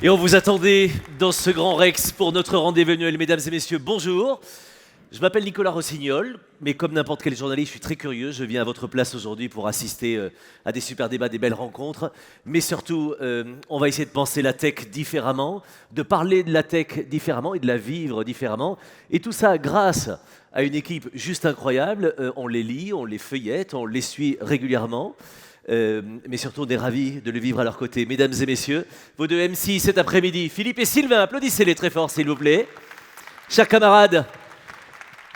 Et on vous attendait dans ce grand Rex pour notre rendez-vous annuel. Mesdames et messieurs, bonjour. Je m'appelle Nicolas Rossignol, mais comme n'importe quel journaliste, je suis très curieux. Je viens à votre place aujourd'hui pour assister à des super débats, des belles rencontres. Mais surtout, on va essayer de penser la tech différemment, de parler de la tech différemment et de la vivre différemment. Et tout ça grâce à une équipe juste incroyable. On les lit, on les feuillette, on les suit régulièrement. Mais surtout, on est ravis de le vivre à leur côté. Mesdames et messieurs, vos deux MC cet après-midi, Philippe et Sylvain, applaudissez-les très fort, s'il vous plaît. Chers camarades,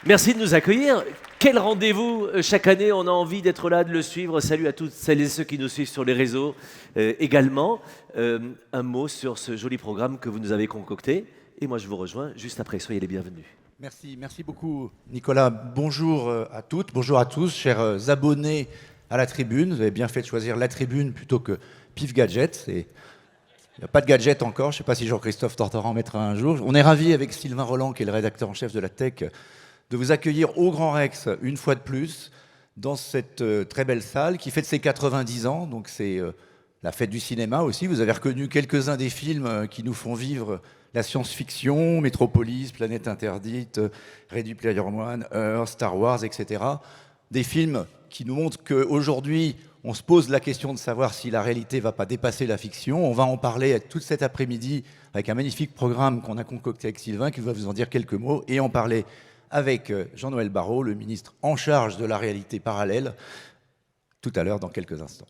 merci de nous accueillir. Quel rendez-vous chaque année, on a envie d'être là, de le suivre. Salut à toutes celles et ceux qui nous suivent sur les réseaux également. Un mot sur ce joli programme que vous nous avez concocté. Et moi, je vous rejoins juste après. Soyez les bienvenus. Merci beaucoup Nicolas. Bonjour à toutes, bonjour à tous, chers abonnés à la tribune. Vous avez bien fait de choisir la tribune plutôt que Pif Gadget. Il n'y a pas de gadget encore, je ne sais pas si Jean-Christophe Tortoran en mettra un jour. On est ravis avec Sylvain Roland, qui est le rédacteur en chef de la Tech, de vous accueillir au Grand Rex une fois de plus dans cette très belle salle qui fête ses 90 ans. Donc c'est la fête du cinéma aussi. Vous avez reconnu quelques-uns des films qui nous font vivre la science-fiction, Métropolis, Planète Interdite, Ready Player One, Earth, Star Wars, etc. Des films qui nous montrent qu'aujourd'hui, on se pose la question de savoir si la réalité ne va pas dépasser la fiction. On va en parler tout cet après-midi avec un magnifique programme qu'on a concocté avec Sylvain, qui va vous en dire quelques mots, et en parler avec Jean-Noël Barrot, le ministre en charge de la réalité parallèle, tout à l'heure, dans quelques instants.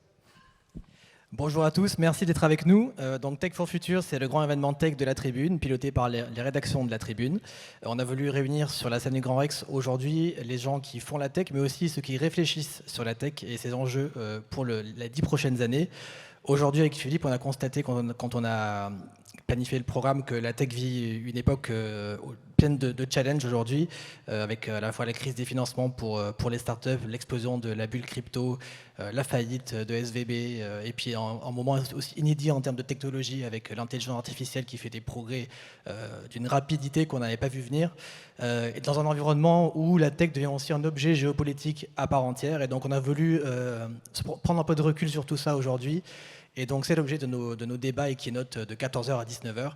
Bonjour à tous, merci d'être avec nous. Donc Tech for Future, c'est le grand événement tech de la Tribune, piloté par les rédactions de la Tribune. On a voulu réunir sur la scène du Grand Rex aujourd'hui les gens qui font la tech, mais aussi ceux qui réfléchissent sur la tech et ses enjeux pour les 10 prochaines années. Aujourd'hui, avec Philippe, on a constaté quand on a planifié le programme que la tech vit une époque pleine de challenges aujourd'hui, avec à la fois la crise des financements pour les startups, l'explosion de la bulle crypto, la faillite de SVB, et puis un moment aussi inédit en termes de technologie avec l'intelligence artificielle qui fait des progrès d'une rapidité qu'on n'avait pas vu venir, et dans un environnement où la tech devient aussi un objet géopolitique à part entière. Et donc on a voulu prendre un peu de recul sur tout ça aujourd'hui. Et donc c'est l'objet de nos débats et keynote de 14h à 19h.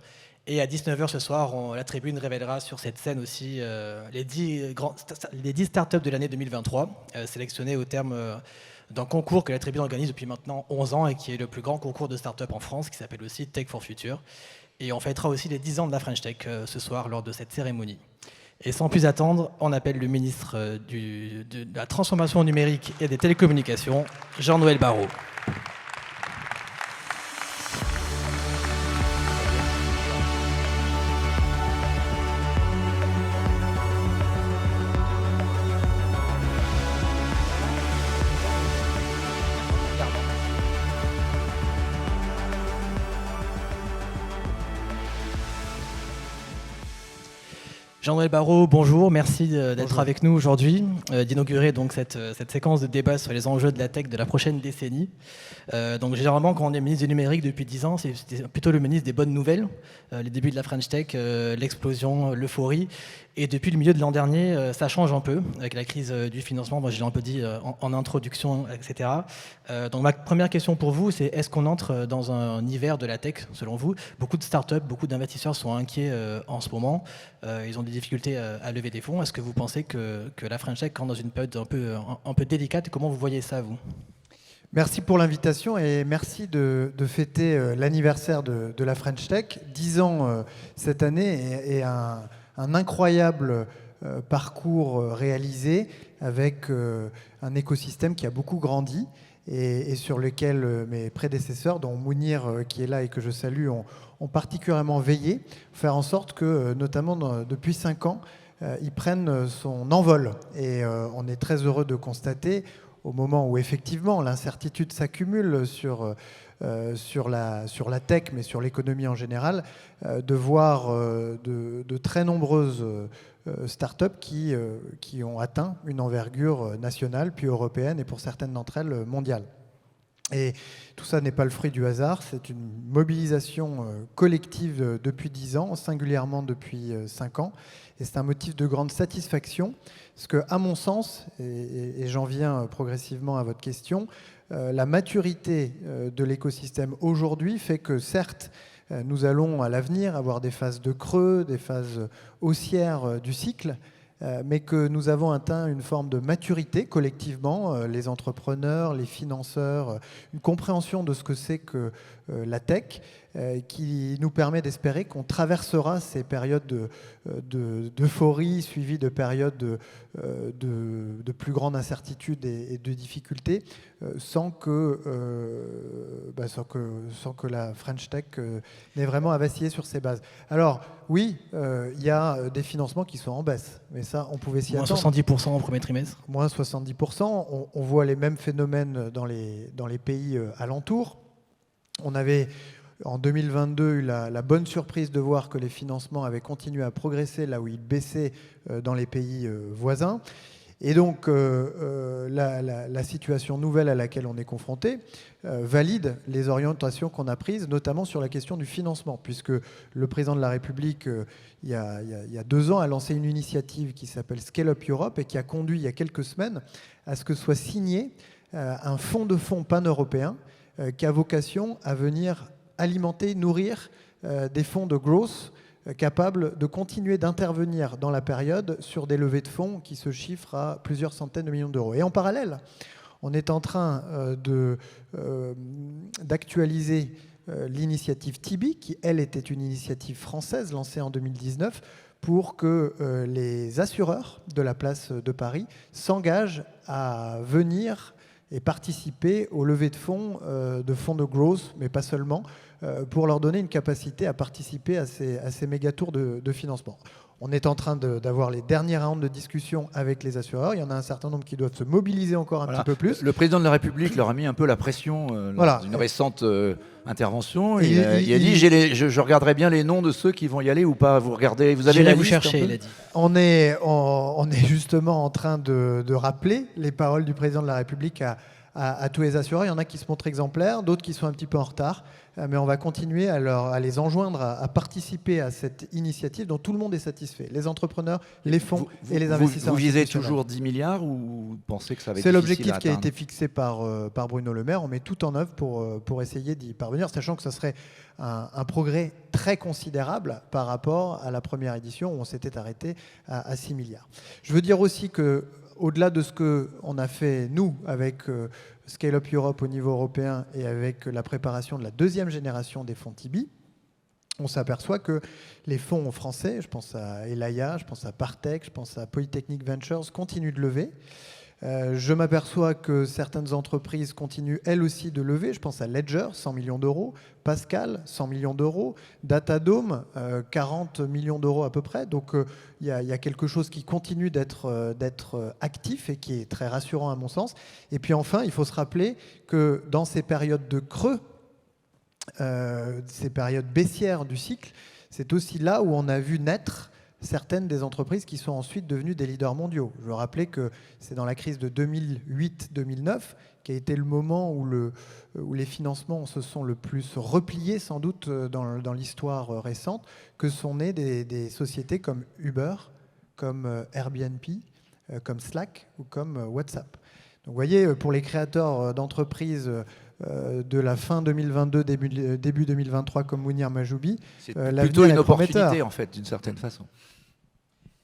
Et à 19h ce soir, la Tribune révélera sur cette scène aussi les 10 startups de l'année 2023, sélectionnées au terme d'un concours que la Tribune organise depuis maintenant 11 ans et qui est le plus grand concours de startups en France, qui s'appelle aussi Tech for Future. Et on fêtera aussi les 10 ans de la French Tech ce soir lors de cette cérémonie. Et sans plus attendre, on appelle le ministre de la Transformation numérique et des télécommunications, Jean-Noël Barrot. Jean-Noël Barrot, bonjour, merci d'être avec nous aujourd'hui, d'inaugurer donc cette séquence de débat sur les enjeux de la tech de la prochaine décennie. Donc généralement, quand on est ministre du numérique depuis 10 ans, c'est plutôt le ministre des bonnes nouvelles, les débuts de la French Tech, l'explosion, l'euphorie. Et depuis le milieu de l'an dernier, ça change un peu avec la crise du financement. Moi, je l'ai un peu dit en introduction, etc. Donc ma première question pour vous, c'est est-ce qu'on entre dans un hiver de la tech, selon vous? Beaucoup de startups, beaucoup d'investisseurs sont inquiets en ce moment. Ils ont des difficultés à lever des fonds. Est-ce que vous pensez que la French Tech rentre dans une période un peu délicate? Comment vous voyez ça, vous? Merci pour l'invitation et merci de fêter l'anniversaire de la French Tech. 10 ans cette année et un incroyable parcours réalisé avec un écosystème qui a beaucoup grandi et sur lequel mes prédécesseurs, dont Mounir qui est là et que je salue, ont particulièrement veillé, faire en sorte que, notamment depuis 5 ans, il prenne son envol. Et on est très heureux de constater, au moment où effectivement l'incertitude s'accumule sur la tech, mais sur l'économie en général, de voir de très nombreuses startups qui ont atteint une envergure nationale, puis européenne, et pour certaines d'entre elles mondiale. Et tout ça n'est pas le fruit du hasard, c'est une mobilisation collective depuis 10 ans, singulièrement depuis 5 ans. Et c'est un motif de grande satisfaction, parce qu'à mon sens, et j'en viens progressivement à votre question, la maturité de l'écosystème aujourd'hui fait que certes, nous allons à l'avenir avoir des phases de creux, des phases haussières du cycle, mais que nous avons atteint une forme de maturité collectivement, les entrepreneurs, les financeurs, une compréhension de ce que c'est que la tech, qui nous permet d'espérer qu'on traversera ces périodes d'euphorie suivies de périodes de plus grande incertitude et de difficultés, sans que la French Tech n'ait vraiment à vaciller sur ses bases. Alors oui, il y a des financements qui sont en baisse, mais ça, on pouvait s'y attendre. Moins 70% au premier trimestre. Moins 70%. On voit les mêmes phénomènes dans les pays alentours. On avait en 2022 eu la bonne surprise de voir que les financements avaient continué à progresser là où ils baissaient dans les pays voisins. Et donc la situation nouvelle à laquelle on est confronté valide les orientations qu'on a prises, notamment sur la question du financement, puisque le président de la République, il y a 2 ans, a lancé une initiative qui s'appelle Scale Up Europe et qui a conduit il y a quelques semaines à ce que soit signé un fonds de fonds pan-européen qui a vocation à venir alimenter, nourrir des fonds de growth capables de continuer d'intervenir dans la période sur des levées de fonds qui se chiffrent à plusieurs centaines de millions d'euros. Et en parallèle, on est en train d'actualiser l'initiative Tibi, qui, elle, était une initiative française lancée en 2019 pour que les assureurs de la place de Paris s'engagent à venir et participer aux levées de fonds de growth, mais pas seulement, pour leur donner une capacité à participer à ces méga tours de financement. On est en train d'avoir les dernières rounds de discussion avec les assureurs. Il y en a un certain nombre qui doivent se mobiliser encore un petit peu plus. Le président de la République leur a mis un peu la pression lors d'une récente intervention. Il a dit je regarderai bien les noms de ceux qui vont y aller ou pas. Vous regardez, vous avez la liste chercher, il a dit. On est justement en train de rappeler les paroles du président de la République à tous les assureurs. Il y en a qui se montrent exemplaires, d'autres qui sont un petit peu en retard. Mais on va continuer à les enjoindre à participer à cette initiative dont tout le monde est satisfait. Les entrepreneurs, les fonds et les investisseurs. Vous visez toujours 10 milliards ou vous pensez que ça va être C'est difficile l'objectif à qui a atteindre? été fixé par Bruno Le Maire. On met tout en œuvre pour essayer d'y parvenir, sachant que ça serait un progrès très considérable par rapport à la première édition où on s'était arrêté à 6 milliards. Je veux dire aussi que au-delà de ce qu'on a fait, nous, avec Scale Up Europe au niveau européen et avec la préparation de la 2e génération des fonds Tibi, on s'aperçoit que les fonds français, je pense à Elaya, je pense à Partech, je pense à Polytechnic Ventures, continuent de lever. Je m'aperçois que certaines entreprises continuent elles aussi de lever. Je pense à Ledger, 100 millions d'euros, Pascal, 100 millions d'euros, Datadome, 40 millions d'euros à peu près. Donc il y a quelque chose qui continue d'être actif et qui est très rassurant à mon sens. Et puis enfin, il faut se rappeler que dans ces périodes de creux, ces périodes baissières du cycle, c'est aussi là où on a vu naître certaines des entreprises qui sont ensuite devenues des leaders mondiaux. Je veux rappeler que c'est dans la crise de 2008-2009 qui a été le moment où les financements se sont le plus repliés, sans doute, dans l'histoire récente, que sont nées des sociétés comme Uber, comme Airbnb, comme Slack ou comme WhatsApp. Donc vous voyez, pour les créateurs d'entreprises de la fin 2022, début 2023, comme Mounir Majoubi, c'est plutôt une opportunité, prometteur. en fait, d'une certaine façon.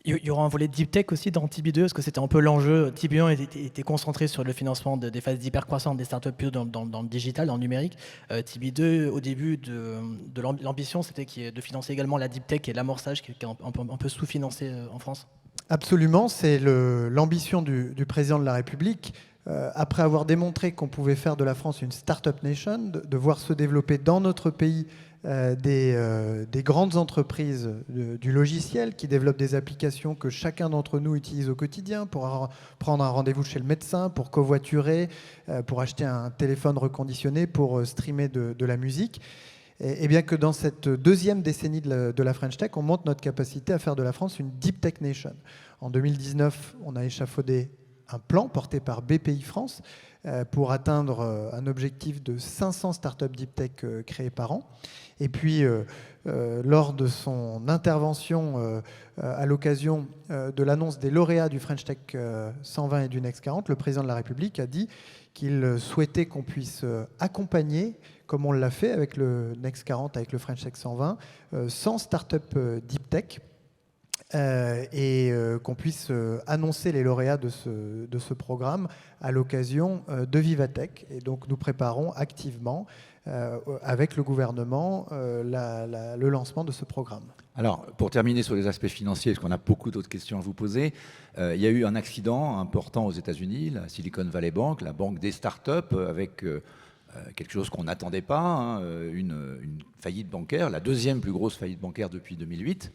Il y aura un volet Deep Tech aussi dans Tibi 2, parce que c'était un peu l'enjeu. Tibi 1 était concentré sur le financement des phases d'hypercroissance des startups plutôt dans le digital, dans le numérique. Tibi 2, au début de l'ambition, c'était de financer également la Deep Tech et l'amorçage, qui est un peu sous-financé en France. Absolument, c'est l'ambition du président de la République. Après avoir démontré qu'on pouvait faire de la France une start-up nation, de voir se développer dans notre pays des grandes entreprises du logiciel qui développent des applications que chacun d'entre nous utilise au quotidien pour prendre un rendez-vous chez le médecin, pour covoiturer, pour acheter un téléphone reconditionné, pour streamer de la musique. Et bien que dans cette 2e décennie de la French Tech, on montre notre capacité à faire de la France une Deep Tech Nation. En 2019, on a échafaudé un plan porté par BPI France pour atteindre un objectif de 500 startups deep tech créées par an. Et puis, lors de son intervention à l'occasion de l'annonce des lauréats du French Tech 120 et du Next 40, le président de la République a dit qu'il souhaitait qu'on puisse accompagner, comme on l'a fait avec le Next 40, avec le French Tech 120, 100 startups deep tech, et qu'on puisse annoncer les lauréats de ce programme à l'occasion de Vivatech. Et donc nous préparons activement avec le gouvernement le lancement de ce programme. Alors, pour terminer sur les aspects financiers, parce qu'on a beaucoup d'autres questions à vous poser, il y a eu un accident important aux États-Unis, la Silicon Valley Bank, la banque des startups, avec quelque chose qu'on n'attendait pas, hein, une faillite bancaire, la deuxième plus grosse faillite bancaire depuis 2008.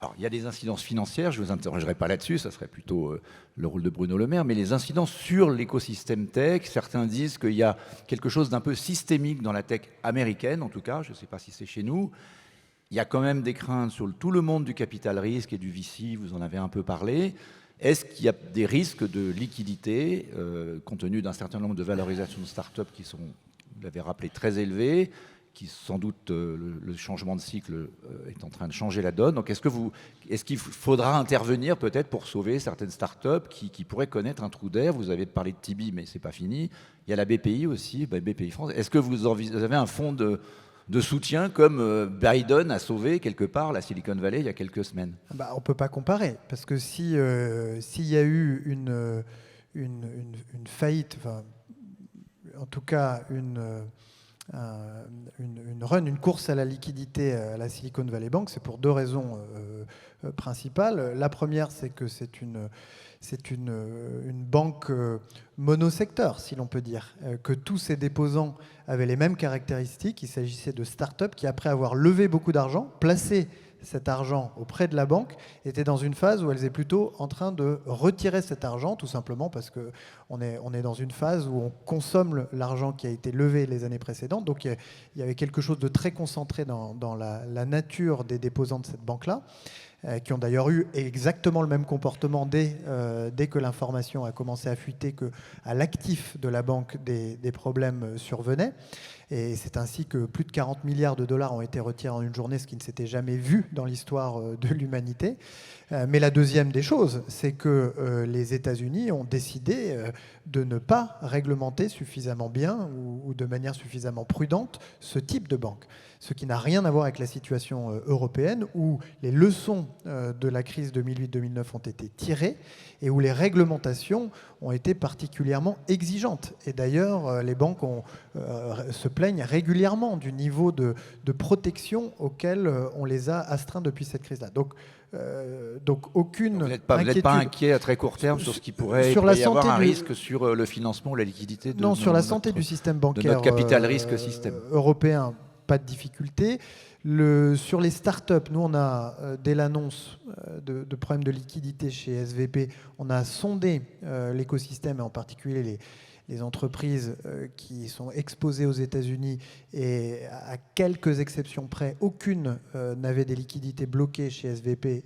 Alors, il y a des incidences financières, je ne vous interrogerai pas là-dessus, ça serait plutôt le rôle de Bruno Le Maire, mais les incidences sur l'écosystème tech, certains disent qu'il y a quelque chose d'un peu systémique dans la tech américaine, en tout cas, je ne sais pas si c'est chez nous. Il y a quand même des craintes sur tout le monde du capital risque et du VC, vous en avez un peu parlé. Est-ce qu'il y a des risques de liquidité, compte tenu d'un certain nombre de valorisations de start-up qui sont, vous l'avez rappelé, très élevées, qui sans doute le changement de cycle est en train de changer la donne. Donc est-ce qu'il faudra intervenir peut-être pour sauver certaines startups qui pourraient connaître un trou d'air? Vous avez parlé de Tibi, mais c'est pas fini. Il y a la BPI aussi, BPI France. Est-ce que vous avez un fonds de soutien comme Biden a sauvé quelque part la Silicon Valley il y a quelques semaines? On ne peut pas comparer, parce que s'il y a eu une faillite, enfin, en tout cas une course à la liquidité à la Silicon Valley Bank, c'est pour deux raisons principales. La première, c'est que c'est une banque monosecteur, si l'on peut dire, que tous ses déposants avaient les mêmes caractéristiques. Il s'agissait de startups qui, après avoir levé beaucoup d'argent, placé cet argent auprès de la banque, étaient dans une phase où elles étaient plutôt en train de retirer cet argent, tout simplement parce qu'on est dans une phase où on consomme l'argent qui a été levé les années précédentes. Donc il y avait quelque chose de très concentré dans la nature des déposants de cette banque-là, qui ont d'ailleurs eu exactement le même comportement dès que l'information a commencé à fuiter, qu'à l'actif de la banque des problèmes survenaient. Et c'est ainsi que plus de 40 milliards de dollars ont été retirés en une journée, ce qui ne s'était jamais vu dans l'histoire de l'humanité. Mais la deuxième des choses, c'est que les États-Unis ont décidé de ne pas réglementer suffisamment bien ou de manière suffisamment prudente ce type de banque. Ce qui n'a rien à voir avec la situation européenne, où les leçons de la crise 2008-2009 ont été tirées et où les réglementations ont été particulièrement exigeantes. Et d'ailleurs, les banques se plaignent régulièrement du niveau de protection auquel on les a astreints depuis cette crise-là. Donc aucune Vous n'êtes pas inquiet à très court terme sur ce qui pourrait y avoir un risque sur le financement ou la liquidité de sur la santé du système bancaire, de notre capital risque système européen, pas de difficulté. Sur les startups, nous on a, dès l'annonce de problèmes de liquidité chez SVP, on a sondé l'écosystème et en particulier les entreprises qui sont exposées aux États-Unis, et à quelques exceptions près, aucune n'avait des liquidités bloquées chez SVP,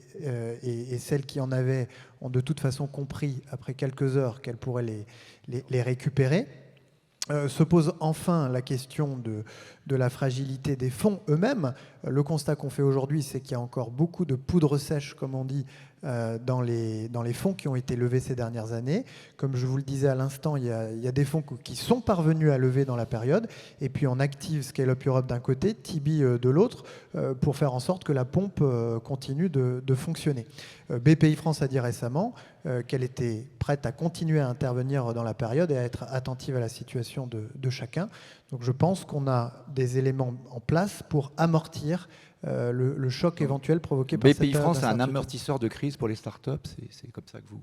et celles qui en avaient ont de toute façon compris après quelques heures qu'elles pourraient les récupérer. Se pose enfin la question de la fragilité des fonds eux-mêmes. Le constat qu'on fait aujourd'hui, c'est qu'il y a encore beaucoup de poudre sèche, comme on dit, dans les fonds qui ont été levés ces dernières années. Comme je vous le disais à l'instant, il y a des fonds qui sont parvenus à lever dans la période, et puis on active Scale Up Europe d'un côté, Tibi de l'autre, pour faire en sorte que la pompe continue de fonctionner. BPI France a dit récemment qu'elle était prête à continuer à intervenir dans la période et à être attentive à la situation de chacun. Donc je pense qu'on a des éléments en place pour amortir le choc éventuel provoqué par cette BPI France est un incertitude. amortisseur de crise pour les startups, c'est comme ça que vous...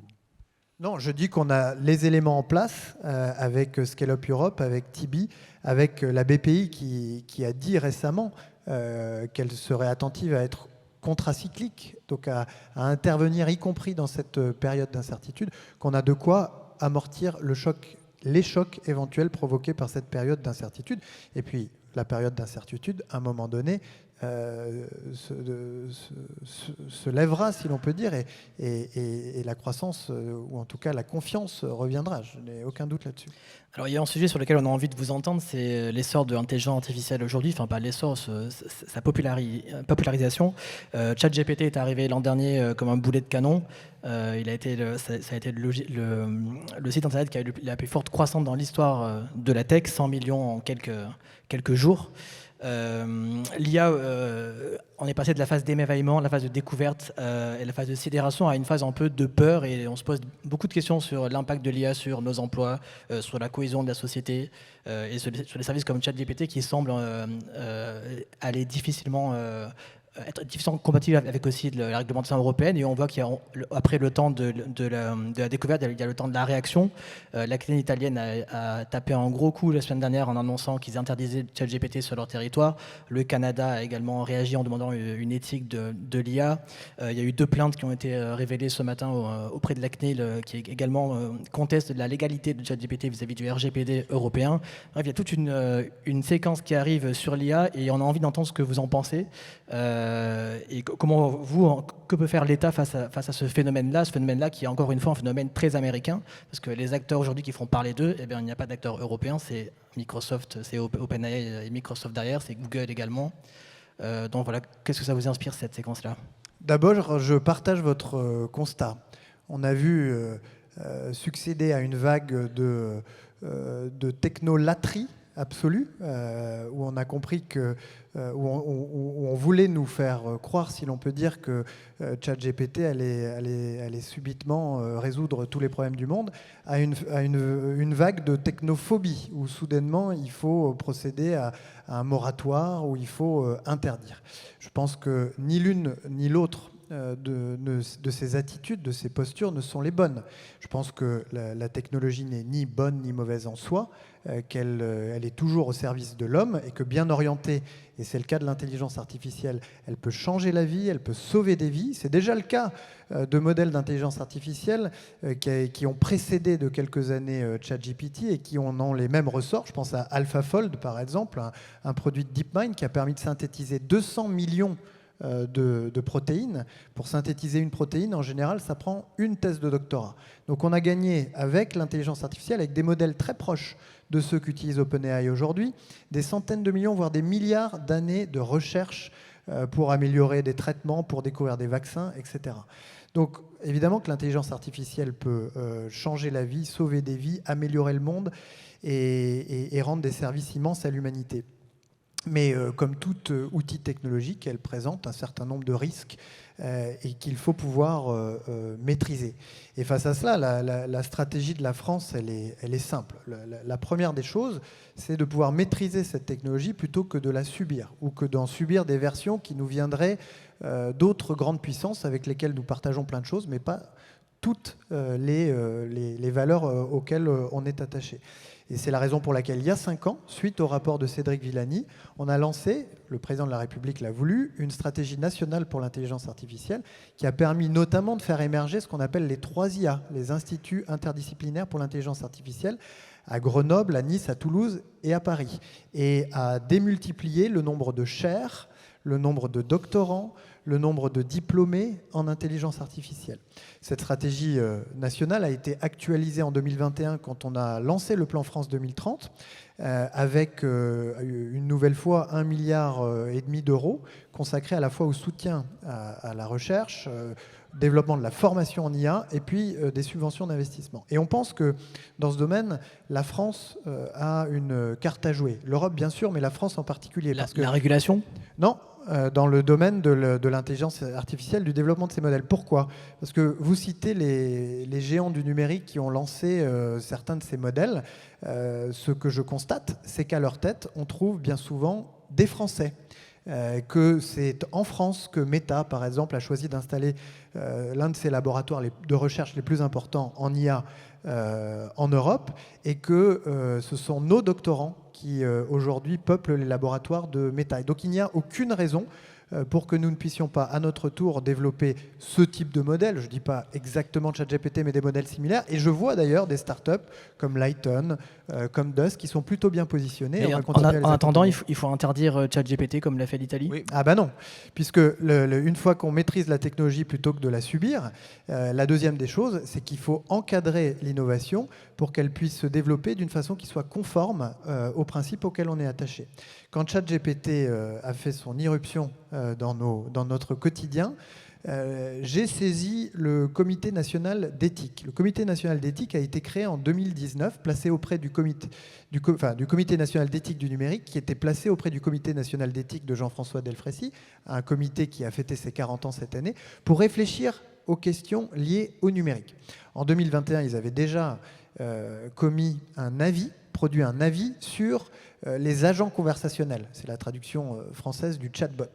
Non, je dis qu'on a les éléments en place avec Scale Up Europe, avec Tibi, avec la BPI qui a dit récemment qu'elle serait attentive à être contracyclique, donc à intervenir, y compris dans cette période d'incertitude, qu'on a de quoi amortir les chocs éventuels provoqués par cette période d'incertitude. Et puis, la période d'incertitude, à un moment donné, se lèvera, si l'on peut dire, et la croissance, ou en tout cas la confiance, reviendra. Je n'ai aucun doute là-dessus. Alors il y a un sujet sur lequel on a envie de vous entendre, c'est l'essor de l'intelligence artificielle aujourd'hui, enfin pas l'essor, sa popularisation. ChatGPT est arrivé l'an dernier comme un boulet de canon. Ça a été le site internet qui a eu la plus forte croissance dans l'histoire de la tech, 100 millions en quelques jours. L'IA, on est passé de la phase d'émerveillement, la phase de découverte et la phase de sidération à une phase un peu de peur, et on se pose beaucoup de questions sur l'impact de l'IA sur nos emplois, sur la cohésion de la société et sur les services comme ChatGPT qui semblent aller difficilement être difficilement compatible avec aussi la réglementation européenne, et on voit qu'il y a, après le temps de la découverte, il y a le temps de la réaction. L'académie italienne a tapé un gros coup la semaine dernière en annonçant qu'ils interdisaient ChatGPT sur leur territoire. Le Canada a également réagi en demandant une éthique de l'IA. Il y a eu 2 plaintes qui ont été révélées ce matin auprès de la CNIL qui également conteste la légalité de ChatGPT vis-à-vis du RGPD européen. Bref, il y a toute une séquence qui arrive sur l'IA et on a envie d'entendre ce que vous en pensez. Et que peut faire l'État face à ce phénomène-là qui est encore une fois un phénomène très américain, parce que les acteurs aujourd'hui qui font parler d'eux, eh bien, il n'y a pas d'acteurs européens, c'est Microsoft, c'est OpenAI et Microsoft derrière, c'est Google également. Donc voilà, qu'est-ce que ça vous inspire cette séquence-là? D'abord, je partage votre constat. On a vu succéder à une vague de technolatrie absolue, où on a compris que, où on voulait nous faire croire, si l'on peut dire, que ChatGPT allait subitement résoudre tous les problèmes du monde, à une vague de technophobie, où soudainement il faut procéder à un moratoire, où il faut interdire. Je pense que ni l'une ni l'autre de ces attitudes, de ces postures ne sont les bonnes. Je pense que la technologie n'est ni bonne ni mauvaise en soi, qu'elle est toujours au service de l'homme et que bien orientée, et c'est le cas de l'intelligence artificielle, elle peut changer la vie, elle peut sauver des vies. C'est déjà le cas de modèles d'intelligence artificielle qui ont précédé de quelques années ChatGPT et qui ont les mêmes ressorts. Je pense à AlphaFold, par exemple, un produit de DeepMind qui a permis de synthétiser 200 millions de protéines. Pour synthétiser une protéine, en général, ça prend une thèse de doctorat. Donc on a gagné avec l'intelligence artificielle, avec des modèles très proches de ceux qu'utilise OpenAI aujourd'hui, des centaines de millions, voire des milliards d'années de recherche pour améliorer des traitements, pour découvrir des vaccins, etc. Donc évidemment que l'intelligence artificielle peut changer la vie, sauver des vies, améliorer le monde et rendre des services immenses à l'humanité. Mais comme tout outil technologique, elle présente un certain nombre de risques et qu'il faut pouvoir maîtriser. Et face à cela, la stratégie de la France, elle est simple. La première des choses, c'est de pouvoir maîtriser cette technologie plutôt que de la subir, ou que d'en subir des versions qui nous viendraient d'autres grandes puissances avec lesquelles nous partageons plein de choses, mais pas toutes les valeurs auxquelles on est attaché. Et c'est la raison pour laquelle, il y a 5 ans, suite au rapport de Cédric Villani, on a lancé, le président de la République l'a voulu, une stratégie nationale pour l'intelligence artificielle qui a permis notamment de faire émerger ce qu'on appelle les 3 IA, les instituts interdisciplinaires pour l'intelligence artificielle, à Grenoble, à Nice, à Toulouse et à Paris, et à démultiplier le nombre de chaires, le nombre de doctorants, le nombre de diplômés en intelligence artificielle. Cette stratégie nationale a été actualisée en 2021 quand on a lancé le plan France 2030 avec une nouvelle fois 1,5 milliard d'euros consacrés à la fois au soutien à la recherche, développement de la formation en IA et puis des subventions d'investissement. Et on pense que dans ce domaine, la France a une carte à jouer. L'Europe bien sûr, mais la France en particulier. La régulation ? Non. Dans le domaine de l'intelligence artificielle, du développement de ces modèles. Pourquoi ? Parce que vous citez les géants du numérique qui ont lancé certains de ces modèles. Ce que je constate, c'est qu'à leur tête, on trouve bien souvent des Français. Que c'est en France que Meta, par exemple, a choisi d'installer l'un de ses laboratoires de recherche les plus importants en IA en Europe, et que ce sont nos doctorants qui aujourd'hui peuplent les laboratoires de Meta. Et donc il n'y a aucune raison pour que nous ne puissions pas à notre tour développer ce type de modèle. Je ne dis pas exactement ChatGPT, mais des modèles similaires. Et je vois d'ailleurs des startups comme Lighton, comme Dusk, qui sont plutôt bien positionnés. Et On va continuer à les en attendant, accompagner. il faut interdire ChatGPT comme l'a fait l'Italie. Oui. Ah bah non, puisque une fois qu'on maîtrise la technologie plutôt que de la subir, la deuxième des choses, c'est qu'il faut encadrer l'innovation pour qu'elle puisse se développer d'une façon qui soit conforme aux principes auxquels on est attaché. Quand ChatGPT a fait son irruption dans notre quotidien, j'ai saisi le Comité national d'éthique. Le Comité national d'éthique a été créé en 2019, placé auprès du Comité national d'éthique du numérique, qui était placé auprès du Comité national d'éthique de Jean-François Delfrécy, un comité qui a fêté ses 40 ans cette année, pour réfléchir aux questions liées au numérique. En 2021, ils avaient déjà produit un avis sur les agents conversationnels. C'est la traduction française du chatbot,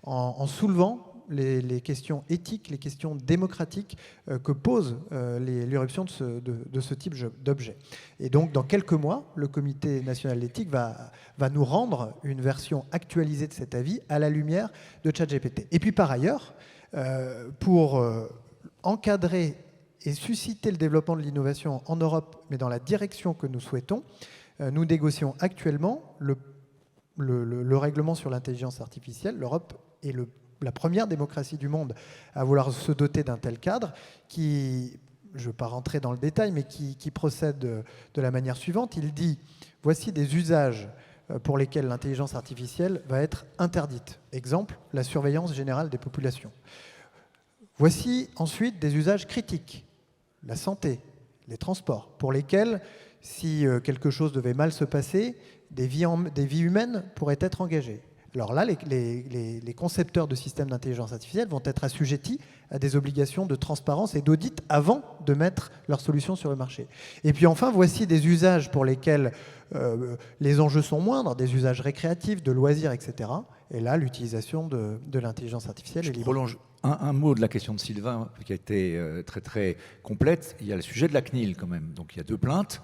en soulevant les questions éthiques, les questions démocratiques que pose l'irruption de ce type d'objet. Et donc, dans quelques mois, le Comité national d'éthique va nous rendre une version actualisée de cet avis à la lumière de ChatGPT. Et puis, par ailleurs, pour encadrer et susciter le développement de l'innovation en Europe, mais dans la direction que nous souhaitons, nous négocions actuellement le règlement sur l'intelligence artificielle. L'Europe est la première démocratie du monde à vouloir se doter d'un tel cadre qui, je ne veux pas rentrer dans le détail, mais qui procède de la manière suivante. Il dit, voici des usages pour lesquels l'intelligence artificielle va être interdite. Exemple, la surveillance générale des populations. Voici ensuite des usages critiques, la santé, les transports, pour lesquels, si quelque chose devait mal se passer, des vies humaines pourraient être engagées. Alors là, les concepteurs de systèmes d'intelligence artificielle vont être assujettis à des obligations de transparence et d'audit avant de mettre leur solution sur le marché. Et puis enfin, voici des usages pour lesquels les enjeux sont moindres, des usages récréatifs, de loisirs, etc. Et là, l'utilisation de l'intelligence artificielle est libre. Prolonge un mot de la question de Sylvain, qui a été très très complète. Il y a le sujet de la CNIL quand même. Donc il y a 2 plaintes.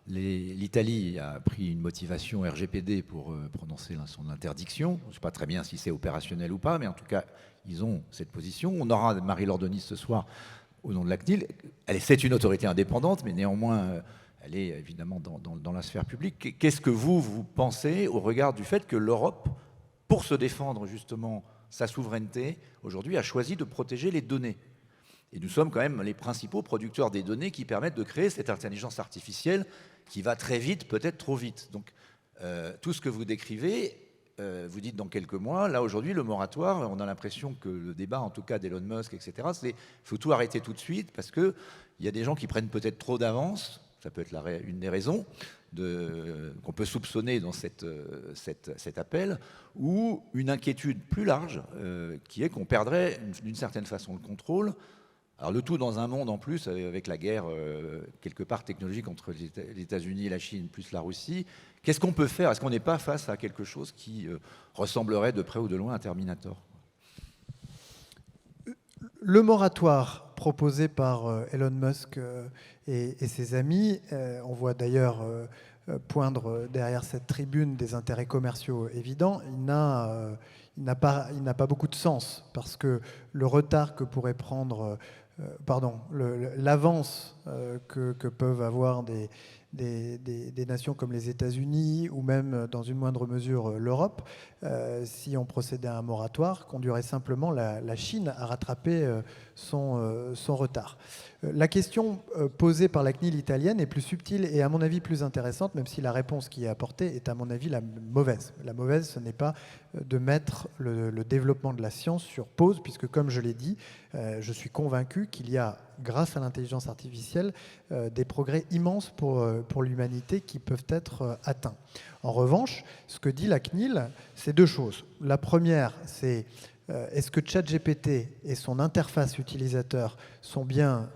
L'Italie a pris une motivation RGPD pour prononcer son interdiction. Je ne sais pas très bien si c'est opérationnel ou pas, mais en tout cas, ils ont cette position. On aura Marie-Laure Denis ce soir au nom de la CNIL. C'est une autorité indépendante, mais néanmoins, elle est évidemment dans la sphère publique. Qu'est-ce que vous pensez au regard du fait que l'Europe, pour se défendre justement sa souveraineté, aujourd'hui a choisi de protéger les données ? Et nous sommes quand même les principaux producteurs des données qui permettent de créer cette intelligence artificielle qui va très vite, peut-être trop vite. Donc, tout ce que vous décrivez, vous dites dans quelques mois, là aujourd'hui, le moratoire, on a l'impression que le débat, en tout cas d'Elon Musk, etc., c'est faut tout arrêter tout de suite parce qu'il y a des gens qui prennent peut-être trop d'avance, ça peut être une des raisons qu'on peut soupçonner dans cet appel, ou une inquiétude plus large qui est qu'on perdrait d'une certaine façon le contrôle. Alors le tout dans un monde en plus avec la guerre quelque part technologique entre les États-Unis et la Chine plus la Russie. Qu'est-ce qu'on peut faire ? Est-ce qu'on n'est pas face à quelque chose qui ressemblerait de près ou de loin à Terminator ? Le moratoire proposé par Elon Musk et ses amis, on voit d'ailleurs poindre derrière cette tribune des intérêts commerciaux évidents, il n'a pas beaucoup de sens parce que le retard que pourrait prendre l'avance que peuvent avoir des nations comme les États-Unis ou même dans une moindre mesure l'Europe, si on procédait à un moratoire, conduirait simplement la Chine à rattraper son retard. La question posée par la CNIL italienne est plus subtile et à mon avis plus intéressante, même si la réponse qui est apportée est à mon avis la mauvaise. La mauvaise, ce n'est pas de mettre le développement de la science sur pause, puisque comme je l'ai dit, je suis convaincu qu'il y a, grâce à l'intelligence artificielle, des progrès immenses pour l'humanité qui peuvent être atteints. En revanche, ce que dit la CNIL, c'est 2 choses. La première, c'est est-ce que ChatGPT et son interface utilisateur sont bien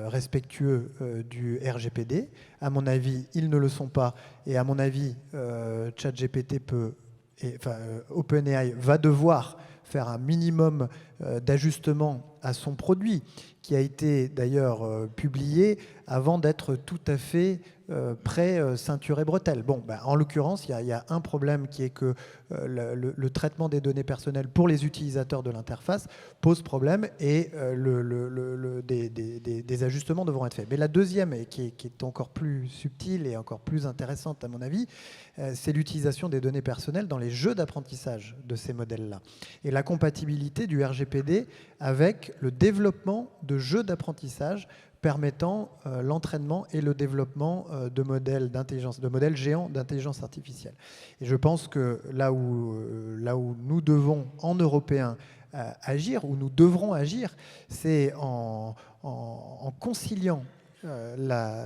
respectueux du RGPD ? À mon avis, ils ne le sont pas. Et à mon avis, ChatGPT OpenAI va devoir faire un minimum d'ajustements à son produit, qui a été d'ailleurs publié avant d'être tout à fait prêt, ceinture et bretelles. Bon, en l'occurrence, il y a un problème qui est que le traitement des données personnelles pour les utilisateurs de l'interface pose problème et des ajustements devront être faits. Mais la deuxième, et qui est encore plus subtile et encore plus intéressante à mon avis, c'est l'utilisation des données personnelles dans les jeux d'apprentissage de ces modèles-là. Et la compatibilité du RGPD avec le développement de jeux d'apprentissage permettant l'entraînement et le développement de modèles géants d'intelligence artificielle. Et je pense que là où nous devons, en Européens, agir, où nous devrons agir, c'est en conciliant la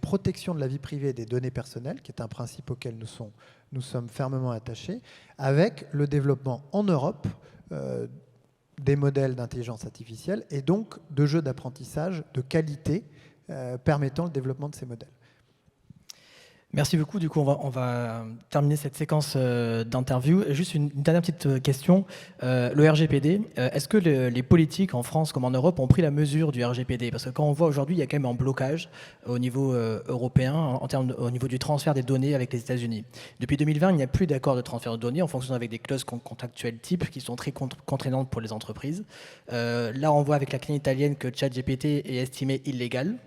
protection de la vie privée et des données personnelles, qui est un principe auquel nous sommes fermement attachés, avec le développement en Europe des modèles d'intelligence artificielle et donc de jeux d'apprentissage de qualité permettant le développement de ces modèles. Merci beaucoup. Du coup, on va terminer cette séquence d'interview. Juste une dernière petite question. Le RGPD, est-ce que les politiques en France comme en Europe ont pris la mesure du RGPD? Parce que quand on voit aujourd'hui, il y a quand même un blocage au niveau européen au niveau du transfert des données avec les États-Unis. Depuis 2020, il n'y a plus d'accord de transfert de données en fonction avec des clauses contractuelles types qui sont très contraignantes pour les entreprises. Là, on voit avec la CNIL italienne que ChatGPT est estimé illégal.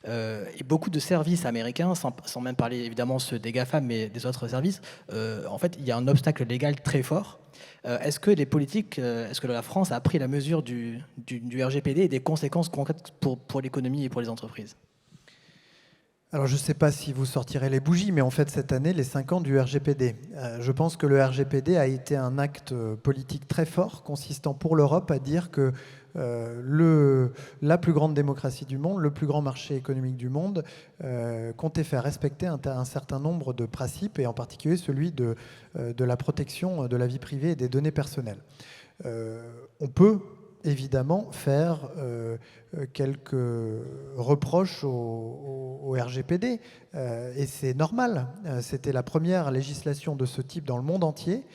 Et beaucoup de services américains, sans même parler évidemment ceux des GAFA, mais des autres services, en fait, il y a un obstacle légal très fort. Est-ce que les politiques, est-ce que la France a pris la mesure du RGPD et des conséquences concrètes pour l'économie et pour les entreprises? Alors, je ne sais pas si vous sortirez les bougies, mais en fait, cette année, les 5 ans du RGPD. Je pense que le RGPD a été un acte politique très fort, consistant pour l'Europe à dire que la plus grande démocratie du monde, le plus grand marché économique du monde, comptait faire respecter un certain nombre de principes, et en particulier celui de la protection de la vie privée et des données personnelles. On peut évidemment faire quelques reproches au RGPD, et c'est normal. C'était la première législation de ce type dans le monde entier,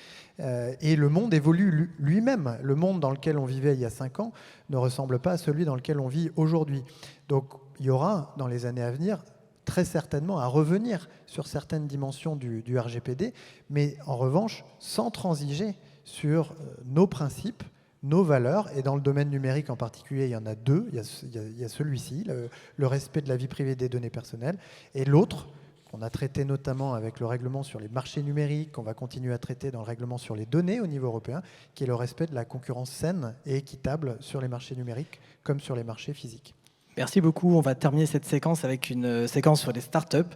et le monde évolue lui-même. Le monde dans lequel on vivait il y a 5 ans ne ressemble pas à celui dans lequel on vit aujourd'hui. Donc il y aura, dans les années à venir, très certainement à revenir sur certaines dimensions du RGPD, mais en revanche, sans transiger sur nos principes, nos valeurs, et dans le domaine numérique en particulier, il y en a 2. Il y a celui-ci, le respect de la vie privée des données personnelles, et l'autre, qu'on a traité notamment avec le règlement sur les marchés numériques, qu'on va continuer à traiter dans le règlement sur les données au niveau européen, qui est le respect de la concurrence saine et équitable sur les marchés numériques comme sur les marchés physiques. Merci beaucoup. On va terminer cette séquence avec une séquence sur les startups.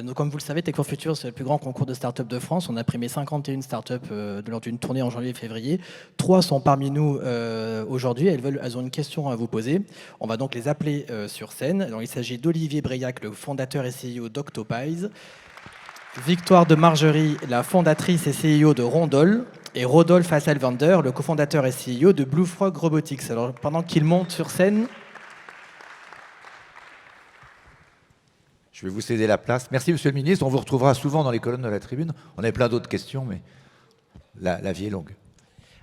Donc, comme vous le savez, Tech for Future, c'est le plus grand concours de startups de France. On a primé 51 startups lors d'une tournée en janvier et février. 3 sont parmi nous aujourd'hui. Elles ont une question à vous poser. On va donc les appeler sur scène. Donc, il s'agit d'Olivier Breillac, le fondateur et CEO d'Octopies. Victoire de Margerie, la fondatrice et CEO de Rondol. Et Rodolphe Hasselvander, le cofondateur et CEO de Blue Frog Robotics. Alors, pendant qu'ils montent sur scène... Je vais vous céder la place. Merci, Monsieur le Ministre. On vous retrouvera souvent dans les colonnes de la tribune. On avait plein d'autres questions, mais la vie est longue.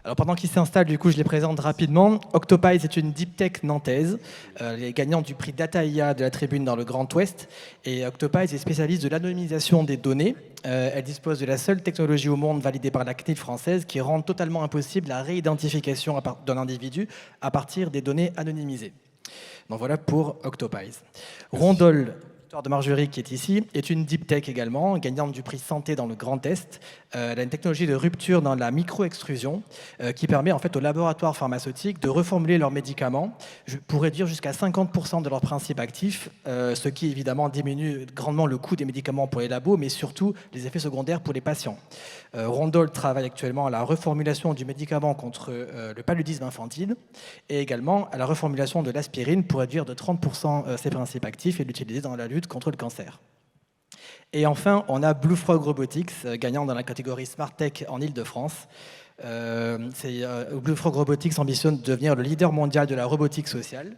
Alors pendant qu'ils s'installent, du coup, je les présente rapidement. Octopies est une deep tech nantaise, les gagnants du prix Data IA de la tribune dans le Grand Ouest. Et Octopies est spécialiste de l'anonymisation des données. Elle dispose de la seule technologie au monde validée par la CNIL française qui rend totalement impossible la réidentification d'un individu à partir des données anonymisées. Donc voilà pour Octopies. Rondol de Margerie, qui est ici, est une deep tech également, gagnante du prix Santé dans le Grand Est. Elle a une technologie de rupture dans la micro-extrusion qui permet en fait aux laboratoires pharmaceutiques de reformuler leurs médicaments pour réduire jusqu'à 50% de leurs principes actifs, ce qui évidemment diminue grandement le coût des médicaments pour les labos, mais surtout les effets secondaires pour les patients. Rondol travaille actuellement à la reformulation du médicament contre le paludisme infantile et également à la reformulation de l'aspirine pour réduire de 30% ses principes actifs et l'utiliser dans la lutte contre le cancer. Et enfin, on a Blue Frog Robotics, gagnant dans la catégorie Smart Tech en Ile-de-France. Blue Frog Robotics ambitionne de devenir le leader mondial de la robotique sociale.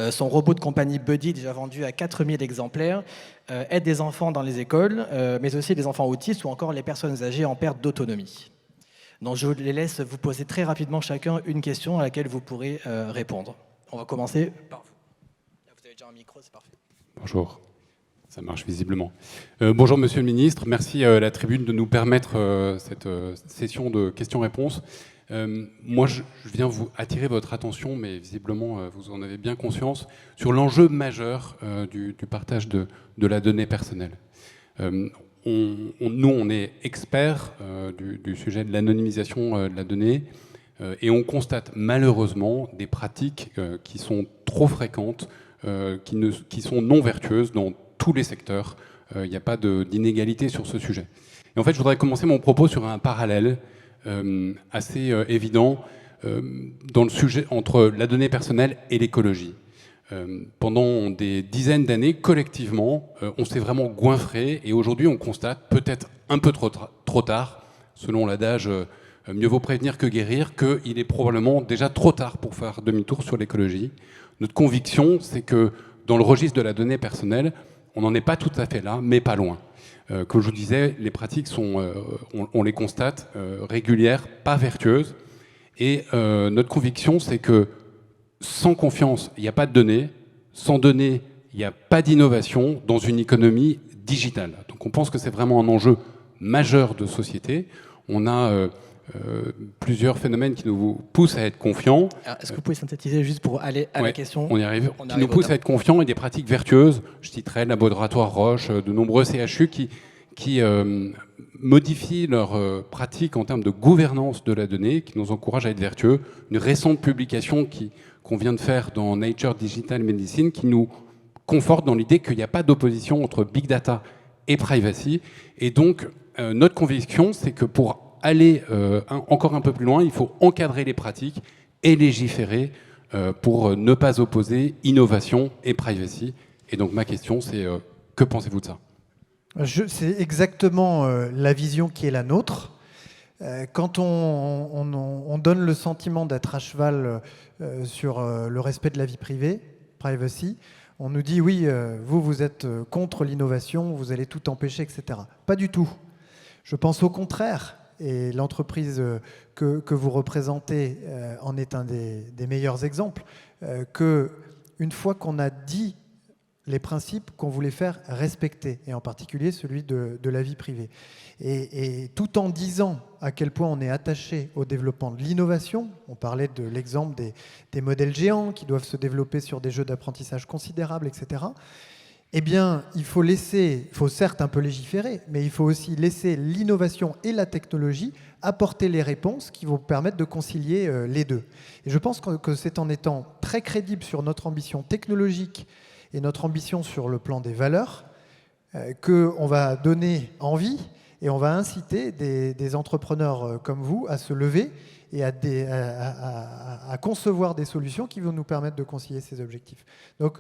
Son robot de compagnie Buddy, déjà vendu à 4000 exemplaires, aide des enfants dans les écoles, mais aussi des enfants autistes ou encore les personnes âgées en perte d'autonomie. Donc je les laisse vous poser très rapidement chacun une question à laquelle vous pourrez répondre. On va commencer par vous. Vous avez déjà un micro, c'est parfait. Bonjour, ça marche visiblement. Bonjour Monsieur le Ministre, merci à la Tribune de nous permettre cette session de questions-réponses. Moi, je viens vous attirer votre attention, mais visiblement, vous en avez bien conscience, sur l'enjeu majeur du partage de la donnée personnelle. Nous, on est experts du sujet de l'anonymisation de la donnée et on constate malheureusement des pratiques qui sont trop fréquentes, qui sont non vertueuses dans tous les secteurs. Il n'y a pas d'inégalité sur ce sujet. Et en fait, je voudrais commencer mon propos sur un parallèle assez évident dans le sujet entre la donnée personnelle et l'écologie. Pendant des dizaines d'années, collectivement, on s'est vraiment goinfré et aujourd'hui on constate, peut-être un peu trop tard, selon l'adage mieux vaut prévenir que guérir, qu'il est probablement déjà trop tard pour faire demi-tour sur l'écologie. Notre conviction, c'est que dans le registre de la donnée personnelle, on n'en est pas tout à fait là, mais pas loin. Comme je vous disais, les pratiques sont, on les constate, régulières, pas vertueuses. Et notre conviction, c'est que sans confiance, il n'y a pas de données. Sans données, il n'y a pas d'innovation dans une économie digitale. Donc on pense que c'est vraiment un enjeu majeur de société. On a plusieurs phénomènes qui nous poussent à être confiants. Est-ce que vous pouvez synthétiser juste pour aller à la question? On y arrive. Qui nous poussent à être confiants et des pratiques vertueuses. Je citerai le laboratoire Roche, de nombreux CHU qui modifient leurs pratiques en termes de gouvernance de la donnée, qui nous encouragent à être vertueux. Une récente publication qu'on vient de faire dans Nature Digital Medicine qui nous conforte dans l'idée qu'il n'y a pas d'opposition entre big data et privacy. Et donc, notre conviction, c'est que pour aller encore un peu plus loin, il faut encadrer les pratiques et légiférer pour ne pas opposer innovation et privacy. Et donc ma question, c'est que pensez-vous de ça? C'est exactement la vision qui est la nôtre. Quand on donne le sentiment d'être à cheval sur le respect de la vie privée, privacy, on nous dit oui, vous êtes contre l'innovation, vous allez tout empêcher, etc. Pas du tout. Je pense au contraire. Et l'entreprise que vous représentez en est un des meilleurs exemples, qu'une fois qu'on a dit les principes qu'on voulait faire respecter, et en particulier celui de la vie privée. Et tout en disant à quel point on est attaché au développement de l'innovation, on parlait de l'exemple des modèles géants qui doivent se développer sur des jeux d'apprentissage considérables, etc., eh bien, il faut certes un peu légiférer, mais il faut aussi laisser l'innovation et la technologie apporter les réponses qui vont permettre de concilier les deux. Et je pense que c'est en étant très crédible sur notre ambition technologique et notre ambition sur le plan des valeurs qu'on va donner envie et on va inciter des entrepreneurs comme vous à se lever et à concevoir des solutions qui vont nous permettre de concilier ces objectifs. Donc,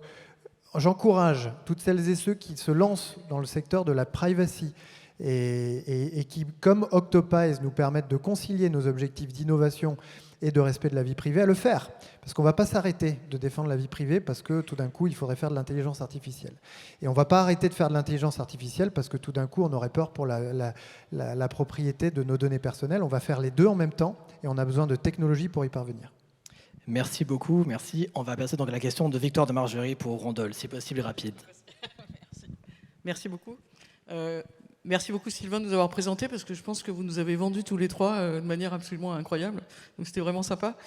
j'encourage toutes celles et ceux qui se lancent dans le secteur de la privacy et qui, comme Octopies, nous permettent de concilier nos objectifs d'innovation et de respect de la vie privée à le faire. Parce qu'on ne va pas s'arrêter de défendre la vie privée parce que tout d'un coup, il faudrait faire de l'intelligence artificielle. Et on ne va pas arrêter de faire de l'intelligence artificielle parce que tout d'un coup, on aurait peur pour la propriété de nos données personnelles. On va faire les deux en même temps et on a besoin de technologie pour y parvenir. Merci beaucoup, merci. On va passer donc à la question de Victoire de Margerie pour Rondol, si possible rapide. Merci beaucoup. Merci beaucoup Sylvain de nous avoir présenté parce que je pense que vous nous avez vendus tous les trois de manière absolument incroyable. Donc c'était vraiment sympa.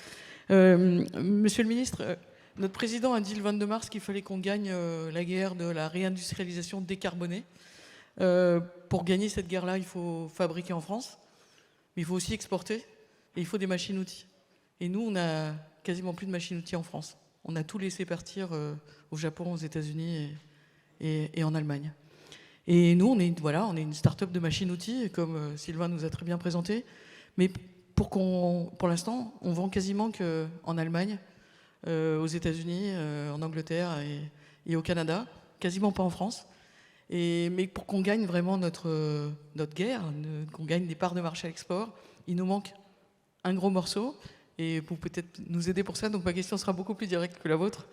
Monsieur le ministre, notre président a dit le 22 mars qu'il fallait qu'on gagne la guerre de la réindustrialisation décarbonée. Pour gagner cette guerre-là, il faut fabriquer en France, mais il faut aussi exporter et il faut des machines-outils. Et nous, on a quasiment plus de machines-outils en France. On a tout laissé partir au Japon, aux États-Unis et en Allemagne. Et nous, on est une start-up de machines-outils, comme Sylvain nous a très bien présenté. Mais pour l'instant, on vend quasiment qu'en Allemagne, aux États-Unis, en Angleterre et au Canada, quasiment pas en France. Mais pour qu'on gagne vraiment notre guerre, qu'on gagne des parts de marché à l'export, il nous manque un gros morceau. Et vous peut-être nous aider pour ça. Donc ma question sera beaucoup plus directe que la vôtre.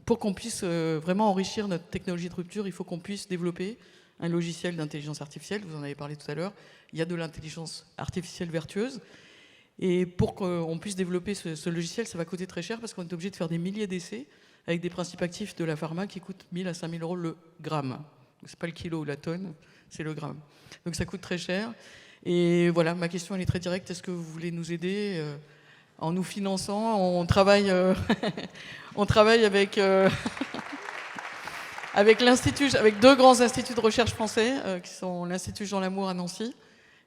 Pour qu'on puisse vraiment enrichir notre technologie de rupture, il faut qu'on puisse développer un logiciel d'intelligence artificielle, vous en avez parlé tout à l'heure. Il y a de l'intelligence artificielle vertueuse. Et pour qu'on puisse développer ce logiciel, ça va coûter très cher parce qu'on est obligé de faire des milliers d'essais avec des principes actifs de la pharma qui coûtent 1 000 à 5 000 euros le gramme. Ce n'est pas le kilo ou la tonne, c'est le gramme. Donc ça coûte très cher. Et voilà, ma question elle est très directe. Est-ce que vous voulez nous aider en nous finançant? On travaille, on travaille avec, avec 2 grands instituts de recherche français, qui sont l'Institut Jean Lamour à Nancy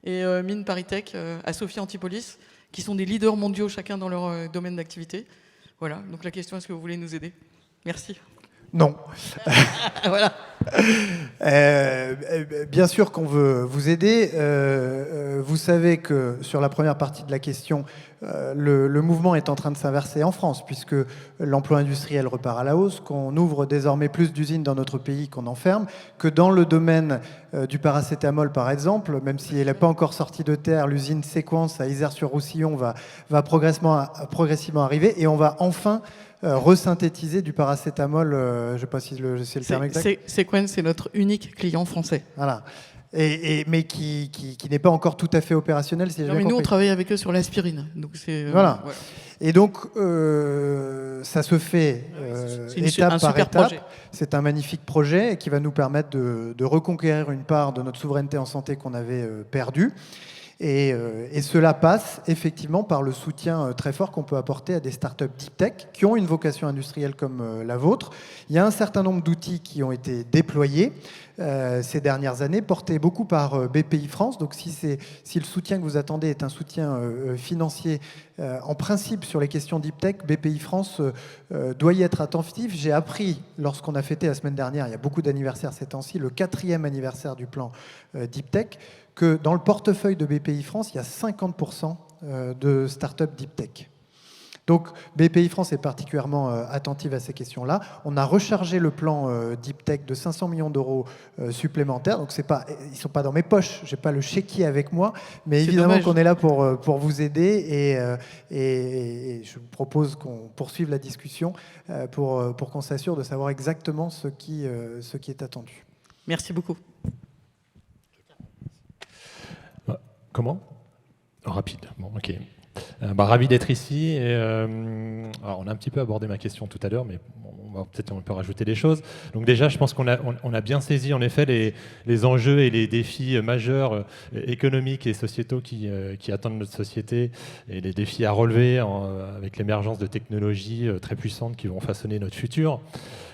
et Mines ParisTech à Sophia Antipolis, qui sont des leaders mondiaux chacun dans leur domaine d'activité. Voilà, donc la question, est-ce que vous voulez nous aider? Merci. Non. Voilà. Bien sûr qu'on veut vous aider. Vous savez que sur la première partie de la question, le mouvement est en train de s'inverser en France, puisque l'emploi industriel repart à la hausse, qu'on ouvre désormais plus d'usines dans notre pays qu'on en ferme, que dans le domaine du paracétamol, par exemple, même si elle n'est pas encore sortie de terre, l'usine Séquence à Isère-sur-Roussillon va progressivement arriver, et on va enfin resynthétiser du paracétamol, je ne sais pas si c'est le terme exact. Sequence, c'est notre unique client français. Voilà. Mais qui n'est pas encore tout à fait opérationnel, si j'ai bien compris. Nous, on travaille avec eux sur l'aspirine. Donc voilà. Et donc, ça se fait étape par étape. Projet. C'est un magnifique projet qui va nous permettre de reconquérir une part de notre souveraineté en santé qu'on avait perdue. Et cela passe effectivement par le soutien très fort qu'on peut apporter à des startups deep tech qui ont une vocation industrielle comme la vôtre. Il y a un certain nombre d'outils qui ont été déployés ces dernières années, portés beaucoup par BPI France. Donc si le soutien que vous attendez est un soutien financier, en principe sur les questions deep tech, BPI France doit y être attentif. J'ai appris, lorsqu'on a fêté la semaine dernière, il y a beaucoup d'anniversaires ces temps-ci, le 4e anniversaire du plan deep tech, que dans le portefeuille de BPI France, il y a 50% de startups deep tech. Donc BPI France est particulièrement attentive à ces questions-là. On a rechargé le plan deep tech de 500 millions d'euros supplémentaires. Donc ils ne sont pas dans mes poches, je n'ai pas le chéquier avec moi, mais évidemment qu'on est là pour vous aider et je vous propose qu'on poursuive la discussion pour qu'on s'assure de savoir exactement ce qui est attendu. Merci beaucoup. Comment? Rapide. Bon, ok. Ravi d'être ici. Alors, on a un petit peu abordé ma question tout à l'heure, mais on peut rajouter des choses. Donc déjà, je pense qu'on a bien saisi en effet les enjeux et les défis majeurs économiques et sociétaux qui attendent notre société et les défis à relever avec l'émergence de technologies très puissantes qui vont façonner notre futur.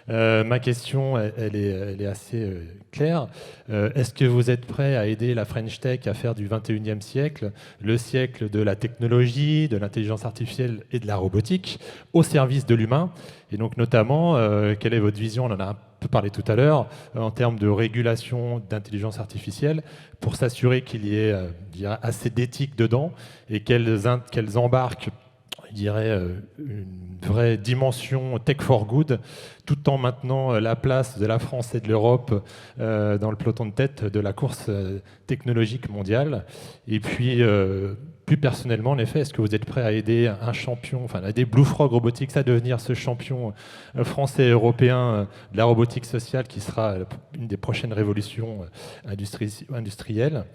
Ma question, elle est assez claire. Est-ce que vous êtes prêt à aider la French Tech à faire du 21e siècle le siècle de la technologie, de l'intelligence artificielle et de la robotique au service de l'humain? Et donc notamment, quelle est votre vision? On en a un peu parlé tout à l'heure, en termes de régulation d'intelligence artificielle, pour s'assurer qu'il y ait assez d'éthique dedans et qu'elles embarquent, je dirais, une vraie dimension tech for good, tout en maintenant la place de la France et de l'Europe dans le peloton de tête de la course technologique mondiale. Et puis, plus personnellement, en effet, est-ce que vous êtes prêt à aider un champion, à aider Blue Frog Robotics à devenir ce champion français et européen de la robotique sociale qui sera une des prochaines révolutions industrielles?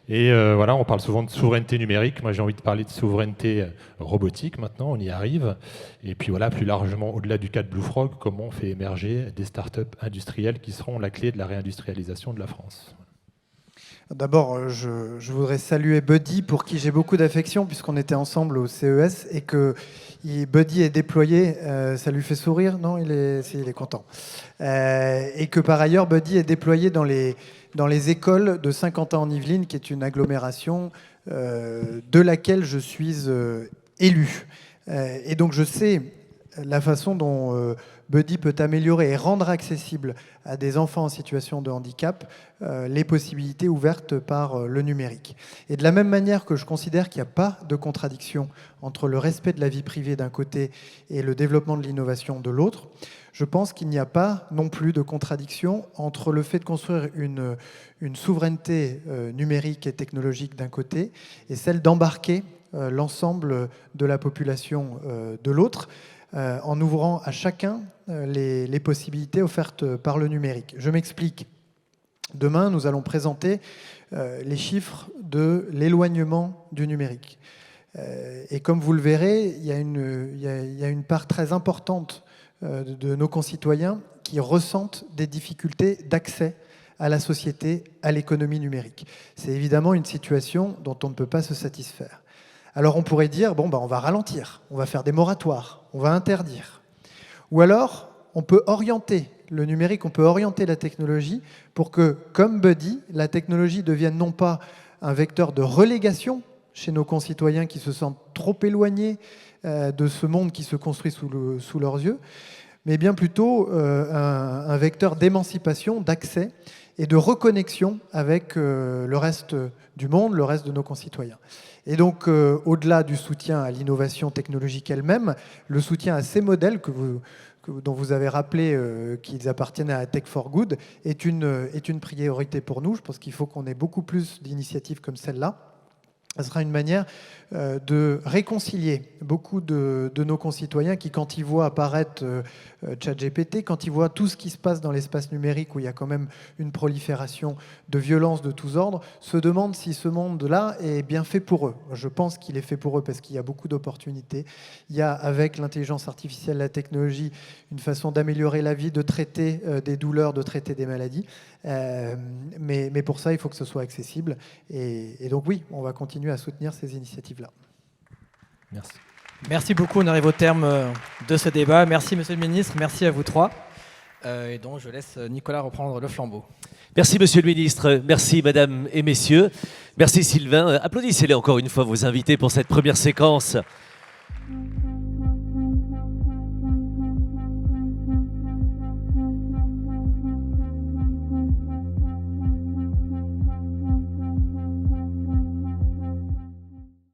Et voilà, on parle souvent de souveraineté numérique. Moi, j'ai envie de parler de souveraineté robotique maintenant, on y arrive. Et puis voilà, plus largement, au-delà du cas de Blue Frog, comment on fait émerger des startups industrielles qui seront la clé de la réindustrialisation de la France? D'abord, je voudrais saluer Buddy, pour qui j'ai beaucoup d'affection, puisqu'on était ensemble au CES, et que Buddy est déployé, ça lui fait sourire, non? Il est content. Et que par ailleurs, Buddy est déployé dans les écoles de Saint-Quentin-en-Yvelines, qui est une agglomération de laquelle je suis élu. Et donc je sais la façon dont Buddy peut améliorer et rendre accessible à des enfants en situation de handicap les possibilités ouvertes par le numérique. Et de la même manière que je considère qu'il n'y a pas de contradiction entre le respect de la vie privée d'un côté et le développement de l'innovation de l'autre, je pense qu'il n'y a pas non plus de contradiction entre le fait de construire une souveraineté numérique et technologique d'un côté et celle d'embarquer l'ensemble de la population de l'autre, en ouvrant à chacun les possibilités offertes par le numérique. Je m'explique. Demain, nous allons présenter les chiffres de l'éloignement du numérique. Et comme vous le verrez, il y a une part très importante de nos concitoyens qui ressentent des difficultés d'accès à la société, à l'économie numérique. C'est évidemment une situation dont on ne peut pas se satisfaire. Alors on pourrait dire, bon, on va ralentir, on va faire des moratoires, on va interdire. Ou alors, on peut orienter le numérique, on peut orienter la technologie pour que, comme Buddy, la technologie devienne non pas un vecteur de relégation chez nos concitoyens qui se sentent trop éloignés de ce monde qui se construit sous leurs yeux, mais bien plutôt un vecteur d'émancipation, d'accès et de reconnexion avec le reste du monde, le reste de nos concitoyens. Et donc, au-delà du soutien à l'innovation technologique elle-même, le soutien à ces modèles dont vous avez rappelé qu'ils appartiennent à Tech for Good est une priorité pour nous. Je pense qu'il faut qu'on ait beaucoup plus d'initiatives comme celle-là. Ce sera une manière de réconcilier beaucoup de nos concitoyens qui, quand ils voient apparaître ChatGPT, quand ils voient tout ce qui se passe dans l'espace numérique où il y a quand même une prolifération de violences de tous ordres, se demandent si ce monde-là est bien fait pour eux. Je pense qu'il est fait pour eux parce qu'il y a beaucoup d'opportunités. Il y a, avec l'intelligence artificielle, la technologie, une façon d'améliorer la vie, de traiter des douleurs, de traiter des maladies. Mais pour ça, il faut que ce soit accessible. Et donc oui, on va continuer à soutenir ces initiatives-là. Merci. Merci beaucoup, on arrive au terme de ce débat. Merci Monsieur le Ministre, merci à vous trois. Et donc je laisse Nicolas reprendre le flambeau. Merci Monsieur le Ministre, merci Madame et Messieurs, merci Sylvain. Applaudissez-les encore une fois vos invités pour cette première séquence.